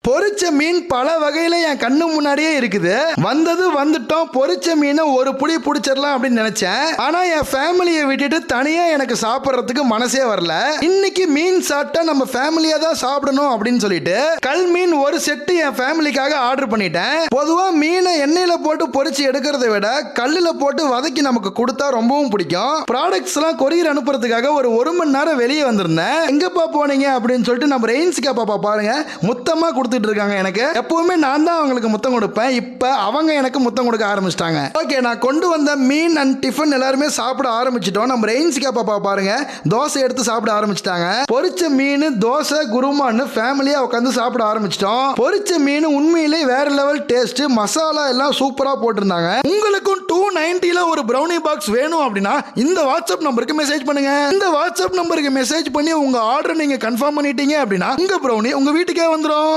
பொரிச்ச மீன் பல வகையில என் கண்ணு முன்னாடியே இருக்குது. வந்தது வந்துட்டோம், பொரிச்ச மீனை ஒரு புடி பிடிச்சிடலாம் அப்படின்னு நினைச்சேன். ஆனா என் ஃபேமிலியை விட்டுட்டு தனியா எனக்கு சாப்பிட்றதுக்கு மனசே வரல. இன்னைக்கு மீன் சாப்பிட்டா நம்ம ஃபேமிலியா தான் சாப்பிடணும் அப்படின்னு சொல்லிட்டு கல் மீன் ஒரு செட்டு என் ஃபேமிலிக்காக ஆர்டர் பண்ணிட்டேன். பொதுவா மீனை எண்ணெயில போட்டு பொரிச்சு எடுக்கிறத விட கல்லுல போட்டு வதக்கி நமக்கு கொடுத்தா ரொம்பவும் பிடிக்கும். ப்ராடக்ட்ஸ் எல்லாம் கொரியர் அனுப்புறதுக்காக ஒரு மணி நேரம் வெளியே வந்திருந்தேன். எங்கப்பா போனீங்க அப்படின்னு சொல்லிட்டு நம்ம ரெயின்ஸ்கா பாப்பா பாருங்க முத்தமா இருக்காங்க. எனக்கு எப்பவுமே நான் தான் அவங்களுக்கு முத்தம் கொடுப்பேன். இப்ப அவங்க எனக்கு முத்தம் கொடுக்க ஆரம்பிச்சிட்டாங்க. ஓகே, நான் கொண்டு வந்த மீன் அண்ட் டிஃபன் எல்லாருமே சாப்பிட ஆரம்பிச்சிட்டோம். நம்ம ரெயின்ஸ்கா பாப்பா பாருங்க தோசை எடுத்து சாப்பிட ஆரம்பிச்சிட்டாங்க. பொரிச்ச மீன் தோசை குருமான்னு ஃபேமிலியா உட்காந்து சாப்பிட ஆரம்பிச்சிட்டோம். பொரிச்ச மீன் உண்மையிலே வேற லெவல் டேஸ்ட், மசாலா எல்லாம் சூப்பரா போட்டிருந்தாங்க. உங்களுக்கும் 290 ஒரு ப்ரௌனி பாக்ஸ் வேணும் அப்படின்னா இந்த வாட்ஸ்அப் நம்பருக்கு மெசேஜ் பண்ணுங்க. இந்த வாட்ஸ்அப் நம்பருக்கு மெசேஜ் பண்ணி உங்க ஆர்டர் நீங்க கன்ஃபார்ம் பண்ணிட்டீங்க அப்படின்னா உங்க ப்ரௌனி உங்க வீட்டுக்கே வந்துடும்.